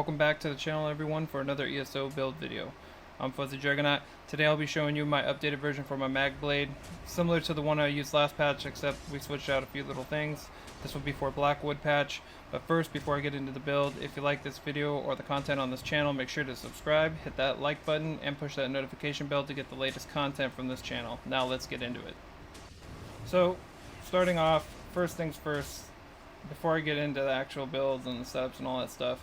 Welcome back to the channel, everyone, for another ESO build video. I'm Fuzzy Jugernaut. Today I'll be showing you my updated version for my Magblade, similar to the one I used last patch, except we switched out a few little things. This will be for Blackwood patch. But first, before I get into the build, if you like this video or the content on this channel, make sure to subscribe, hit that like button, and push that notification bell to get the latest content from this channel. Now let's get into it. So, starting off, first things first, before I get into the actual builds and the setups and all that stuff,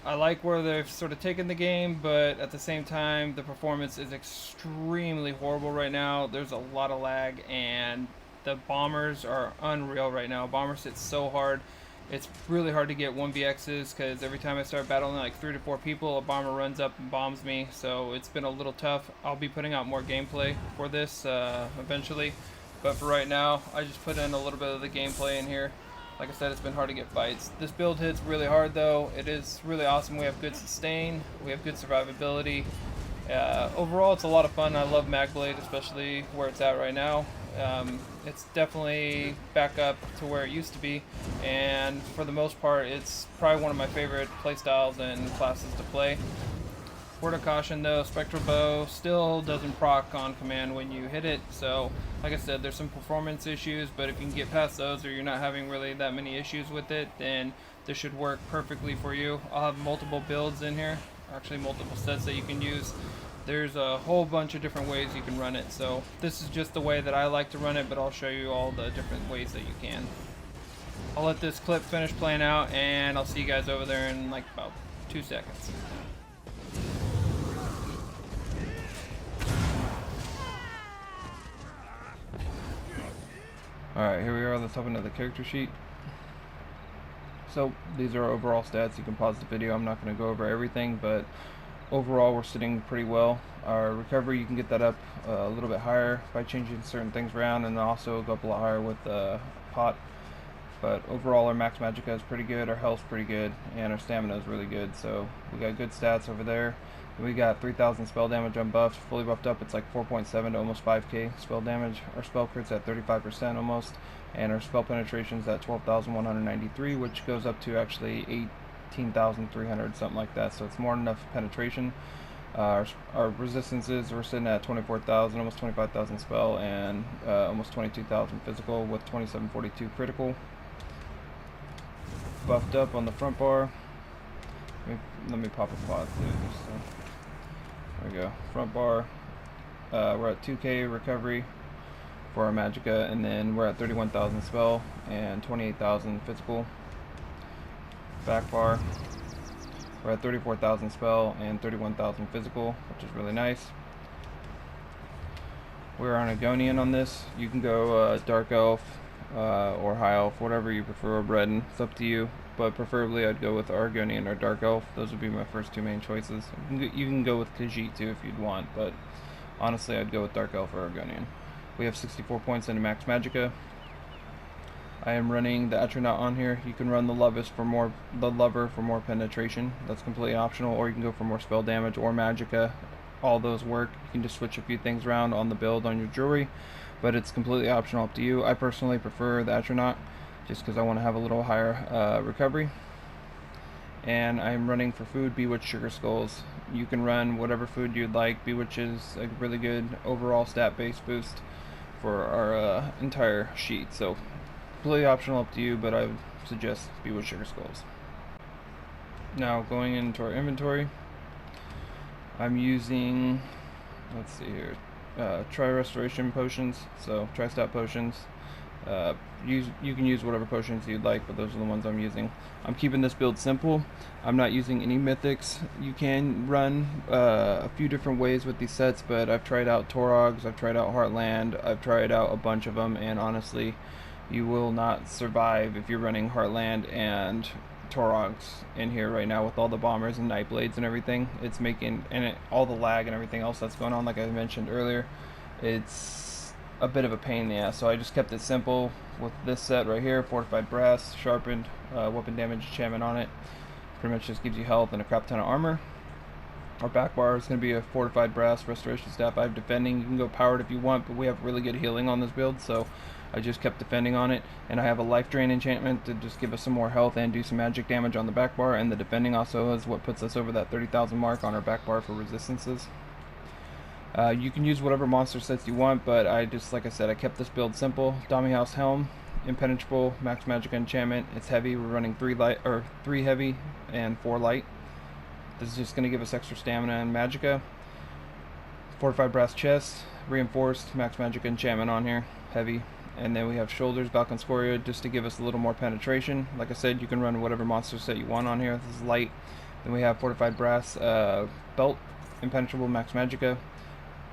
I like where they've sort of taken the game, but at the same time, the performance is extremely horrible right now. There's a lot of lag, and the bombers are unreal right now. Bombers hit so hard. It's really hard to get 1vx's because every time I start battling like 3 to 4 people, a bomber runs up and bombs me, so it's been a little tough. I'll be putting out more gameplay for this eventually, but for right now, I just put in a little bit of the gameplay in here. Like I said, it's been hard to get fights. This build hits really hard though. It is really awesome. We have good sustain, we have good survivability. Overall, it's a lot of fun. I love Magblade, especially where it's at right now. It's definitely back up to where it used to be, and for the most part, it's probably one of my favorite playstyles and classes to play. Word of caution though, Spectral Bow still doesn't proc on command when you hit it, so like I said, there's some performance issues, but if you can get past those or you're not having really that many issues with it, then this should work perfectly for you. I'll have multiple builds in here, actually multiple sets that you can use. There's a whole bunch of different ways you can run it, so this is just the way that I like to run it, but I'll show you all the different ways that you can. I'll let this clip finish playing out, and I'll see you guys over there in like about 2 seconds. Alright, here we are. Let's hop into the character sheet. So, these are our overall stats. You can pause the video. I'm not going to go over everything, but overall we're sitting pretty well. Our recovery, you can get that up a little bit higher by changing certain things around, and also go up a lot higher with the pot. But overall our max magicka is pretty good, our health's pretty good, and our stamina is really good. So we got good stats over there. We got 3,000 spell damage unbuffed, fully buffed up. It's like 4.7 to almost 5k spell damage. Our spell crit's at 35% almost, and our spell penetration's at 12,193, which goes up to actually 18,300, something like that. So it's more than enough penetration. Our resistances, we're sitting at 24,000, almost 25,000 spell, and almost 22,000 physical with 2742 critical. Buffed up on the front bar. Let me pop a quad too. So. There we go. Front bar. We're at 2k recovery for our magicka, and then we're at 31,000 spell and 28,000 physical. Back bar. We're at 34,000 spell and 31,000 physical, which is really nice. We're on Argonian on this. You can go Dark Elf or High Elf, whatever you prefer, or Breton. It's up to you, but preferably I'd go with Argonian or Dark Elf. Those would be my first two main choices. You can go with Khajiit too if you'd want, but honestly I'd go with Dark Elf or Argonian. We have 64 points into max magicka. I am running the Jugernaut on here. You can run the Lover for more penetration. That's completely optional, or you can go for more spell damage or magicka. All those work. You can just switch a few things around on the build on your jewelry, but it's completely optional, up to you. I personally prefer the Jugernaut just because I want to have a little higher recovery. And I'm running for food Bewitch Sugar Skulls. You can run whatever food you'd like. Bewitch is a really good overall stat base boost for our entire sheet, so completely optional, up to you, but I would suggest Bewitch Sugar Skulls. Now going into our inventory, I'm using, let's see here, Tri-Restoration potions, so Tri-Stat potions. You can use whatever potions you'd like, but those are the ones I'm using. I'm keeping this build simple. I'm not using any mythics. You can run a few different ways with these sets, but I've tried out Torogs, I've tried out Heartland, I've tried out a bunch of them, and honestly, you will not survive if you're running Heartland and Torogs in here right now with all the bombers and Nightblades and everything. It's making, and all the lag and everything else that's going on, like I mentioned earlier, it's a bit of a pain in the ass. So I just kept it simple with this set right here: fortified brass, sharpened, weapon damage enchantment on it. Pretty much just gives you health and a crap ton of armor. Our back bar is going to be a fortified brass restoration staff. I have defending. You can go powered if you want, but we have really good healing on this build, so I just kept defending on it. And I have a life drain enchantment to just give us some more health and do some magic damage on the back bar. And the defending also is what puts us over that 30,000 mark on our back bar for resistances. You can use whatever monster sets you want, but like I said, I kept this build simple. Dami House Helm, impenetrable, max magic enchantment. It's heavy. We're running 3 heavy and 4 light. This is just going to give us extra stamina and magicka. Fortified brass chest, reinforced, max magic enchantment on here, heavy. And then we have shoulders, Balkan Scoria, just to give us a little more penetration. Like I said, you can run whatever monster set you want on here. This is light. Then we have fortified brass belt, impenetrable, max magicka.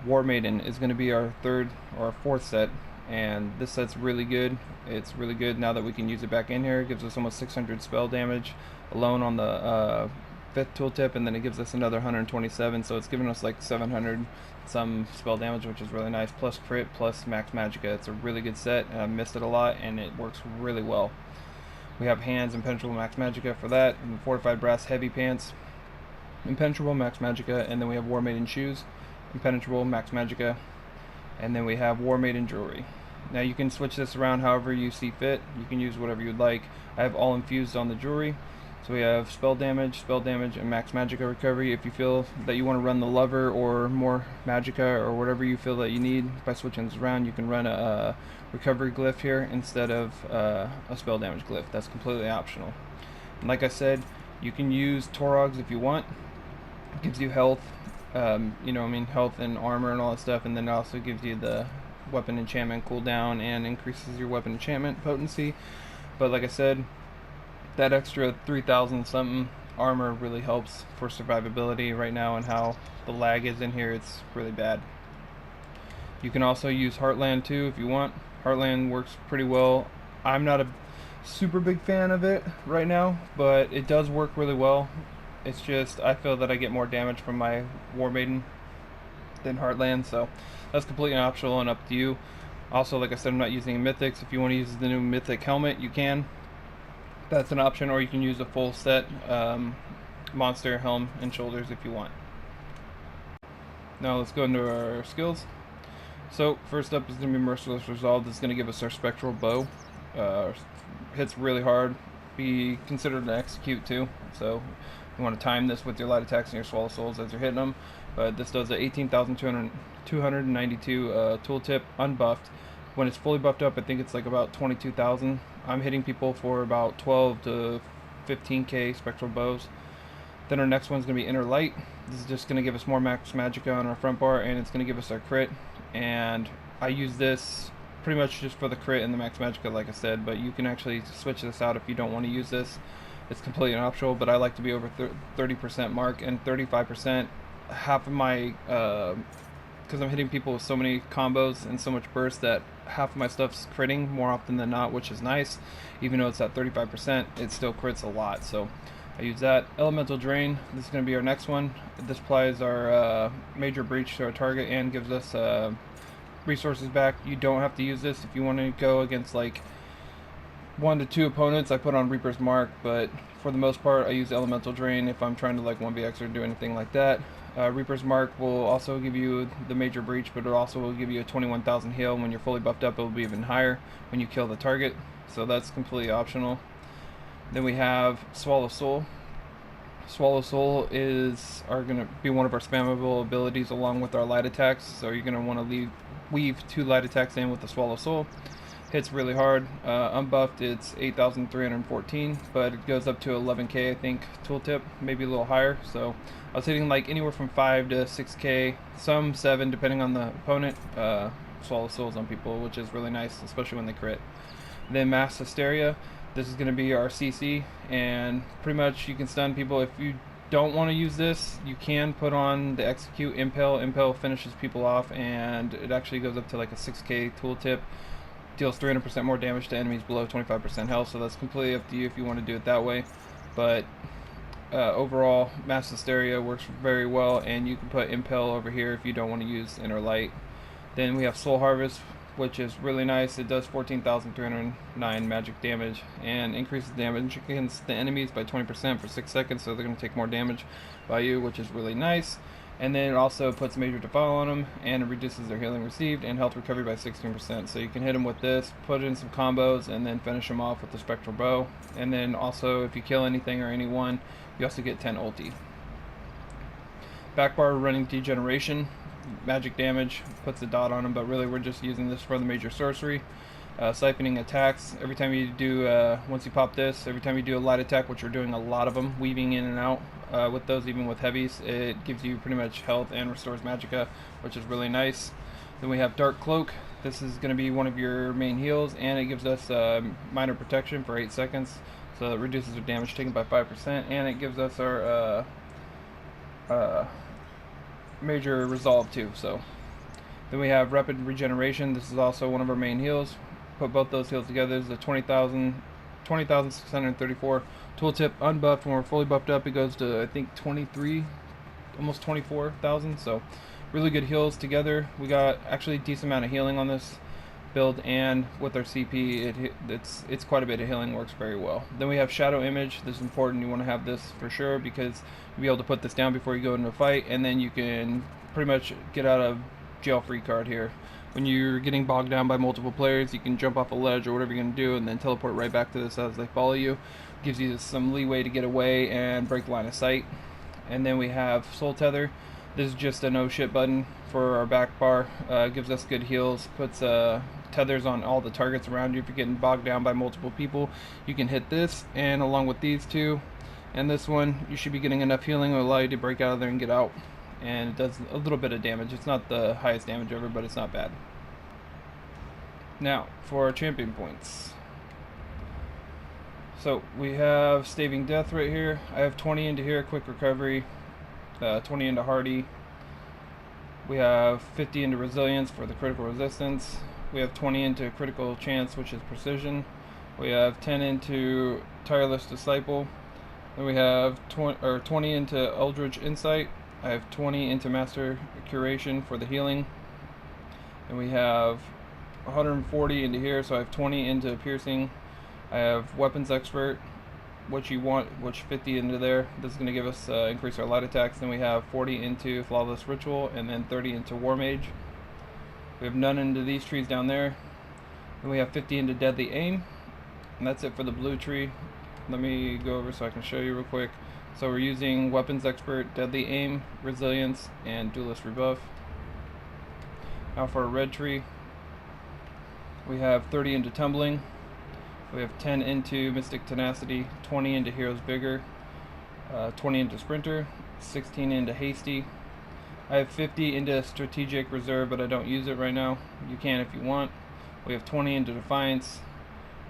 War Maiden is going to be our 3rd or 4th set, and this set's really good. It's really good now that we can use it back in here. It gives us almost 600 spell damage alone on the 5th tooltip, and then it gives us another 127, so it's giving us like 700 some spell damage, which is really nice, plus crit, plus max magicka. It's a really good set, and I missed it a lot, and it works really well. We have hands, impenetrable, max magicka for that, and fortified brass heavy pants, impenetrable, max magicka, and then we have War Maiden shoes, impenetrable, max magicka, and then we have War Maiden jewelry. Now you can switch this around however you see fit. You can use whatever you'd like. I have all infused on the jewelry. So we have spell damage, and max magicka recovery. If you feel that you want to run the lover or more magicka or whatever you feel that you need by switching this around, you can run a recovery glyph here instead of a spell damage glyph. That's completely optional. And like I said, you can use Torogs if you want. It gives you health, health and armor and all that stuff, and then it also gives you the weapon enchantment cooldown and increases your weapon enchantment potency. But like I said, that extra 3,000 something armor really helps for survivability right now, and how the lag is in here, it's really bad. You can also use Heartland too if you want. Heartland works pretty well. I'm not a super big fan of it right now, but it does work really well. It's just I feel that I get more damage from my War Maiden than Heartland, so that's completely optional and up to you. Also, like I said, I'm not using mythics. If you want to use the new mythic helmet, you can. That's an option, or you can use a full set monster helm and shoulders if you want. Now let's go into our skills. So first up is going to be Merciless Resolve. This is going to give us our spectral bow. Hits really hard. Be considered an execute too. So you want to time this with your light attacks and your swallow souls as you're hitting them. But this does a 18,292 tooltip unbuffed. When it's fully buffed up, I think it's like about 22,000. I'm hitting people for about 12 to 15k spectral bows. Then our next one's going to be Inner Light. This is just going to give us more max magicka on our front bar, and it's going to give us our crit. And I use this pretty much just for the crit and the max magicka, like I said, but you can actually switch this out if you don't want to use this. It's completely optional, but I like to be over 30% mark, and 35%, half of my because I'm hitting people with so many combos and so much burst that half of my stuff's critting more often than not, which is nice. Even though it's at 35%, it still crits a lot, so I use that. Elemental Drain, this is going to be our next one. This applies our major breach to our target and gives us resources back. You don't have to use this if you want to go against like 1 to 2 opponents. I put on Reaper's Mark, but for the most part I use Elemental Drain if I'm trying to like 1vx or do anything like that. Reaper's Mark will also give you the major breach, but it also will give you a 21,000 heal. When you're fully buffed up, it will be even higher when you kill the target, so that's completely optional. Then we have Swallow Soul. Swallow Soul is going to be one of our spammable abilities along with our light attacks, so you're going to want to weave 2 light attacks in with the Swallow Soul. Hits really hard. Unbuffed, it's 8,314, but it goes up to 11k, I think, tooltip, maybe a little higher. So I was hitting like anywhere from 5 to 6k, some 7 depending on the opponent. Swallow Souls on people, which is really nice, especially when they crit. Then Mass Hysteria. This is going to be our CC, and pretty much you can stun people. If you don't want to use this, you can put on the Execute Impale. Impale finishes people off, and it actually goes up to like a 6k tooltip. Deals 300% more damage to enemies below 25% health, so that's completely up to you if you want to do it that way. But overall, Mass Hysteria works very well, and you can put Impale over here if you don't want to use Inner Light. Then we have Soul Harvest. which is really nice. It does 14,309 magic damage and increases damage against the enemies by 20% for 6 seconds, so they're going to take more damage by you, which is really nice. And then it also puts major defile on them, and it reduces their healing received and health recovery by 16%. So you can hit them with this, put in some combos, and then finish them off with the spectral bow. And then also, if you kill anything or anyone, you also get 10 ulti. Backbar running degeneration, magic damage, puts a dot on them, but really we're just using this for the major sorcery. Siphoning attacks, every time you do, once you pop this, every time you do a light attack, which we're doing a lot of them, weaving in and out with those, even with heavies, it gives you pretty much health and restores magicka, which is really nice. Then we have Dark Cloak. This is going to be one of your main heals, and it gives us minor protection for 8 seconds, so it reduces our damage taken by 5%, and it gives us our major resolve too. So then we have Rapid Regeneration. This is also one of our main heals. Put both those heals together. This is a 20,634 tooltip unbuffed. When we're fully buffed up, it goes to, I think, 23, almost 24,000. So really good heals together. We got actually a decent amount of healing on this build, and with our CP, it's quite a bit of healing. Works very well. Then we have Shadow Image. This is important. You want to have this for sure, because you'll be able to put this down before you go into a fight, and then you can pretty much get out of jail free card here. When you're getting bogged down by multiple players, you can jump off a ledge or whatever you're going to do, and then teleport right back to this as they follow you. Gives you some leeway to get away and break line of sight. And then we have Soul Tether. This is just a no shit button for our back bar. Gives us good heals. Puts tethers on all the targets around you. If you're getting bogged down by multiple people, you can hit this, and along with these two and this one, you should be getting enough healing to allow you to break out of there and get out. And it does a little bit of damage. It's not the highest damage ever, but it's not bad. Now for our champion points. So we have Staving Death right here. I have 20 into here, quick recovery, 20 into hardy. We have 50 into resilience for the critical resistance. We have 20 into critical chance, which is precision. We have 10 into tireless disciple. Then we have 20 into eldritch insight. I have 20 into master curation for the healing. And we have 140 into here, so I have 20 into piercing. I have weapons expert, what you want, which 50 into there. This is going to give us increase our light attacks. Then we have 40 into flawless ritual, and then 30 into war mage. We have none into these trees down there. Then we have 50 into deadly aim, and that's it for the blue tree. Let me go over so I can show you real quick. So we're using weapons expert, deadly aim, resilience, and duelist rebuff. Now for a red tree, we have 30 into tumbling. We have 10 into mystic tenacity, 20 into heroes vigor, 20 into sprinter, 16 into hasty. I have 50 into strategic reserve, but I don't use it right now. You can if you want. We have 20 into defiance,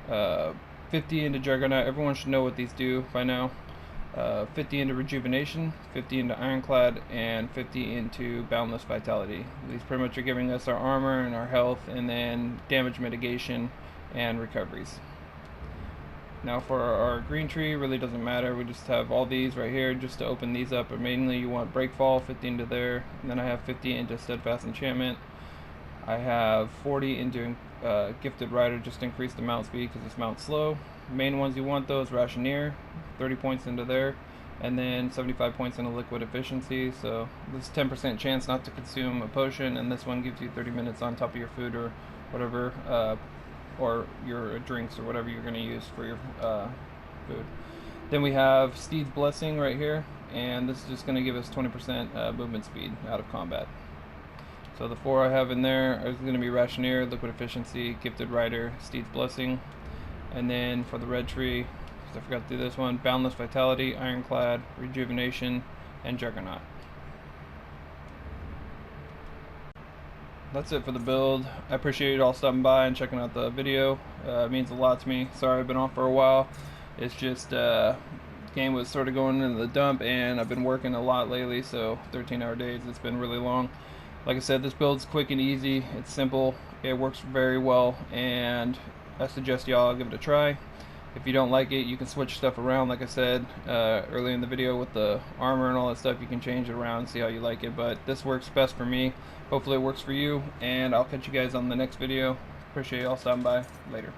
50 into Jugernaut. Everyone should know what these do by now. 50 into rejuvenation, 50 into ironclad, and 50 into boundless vitality. These pretty much are giving us our armor and our health, and then damage mitigation and recoveries. Now for our green tree, really doesn't matter. We just have all these right here just to open these up. But mainly you want breakfall, 50 into there, and then I have 50 into steadfast enchantment. I have 40 into gifted rider, just to increase the mount speed because this mount's slow. Main ones you want though is rationeer, 30 points into there, and then 75 points into liquid efficiency. So this is 10% chance not to consume a potion, and this one gives you 30 minutes on top of your food or whatever, or your drinks or whatever you're going to use for your food. Then we have Steed's Blessing right here, and this is just going to give us 20% movement speed out of combat. So the 4 I have in there is going to be Rationeer, Liquid Efficiency, Gifted Rider, Steed's Blessing. And then for the red tree, because I forgot to do this one, Boundless Vitality, Ironclad, Rejuvenation, and Jugernaut. That's it for the build. I appreciate you all stopping by and checking out the video. It means a lot to me. Sorry I've been off for a while. It's just game was sort of going into the dump, and I've been working a lot lately, so 13-hour days. It's been really long. Like I said, this build's quick and easy. It's simple. It works very well, and I suggest y'all give it a try. If you don't like it, you can switch stuff around, like I said earlier in the video with the armor and all that stuff. You can change it around and see how you like it, but this works best for me. Hopefully it works for you, and I'll catch you guys on the next video. Appreciate you all stopping by. Later.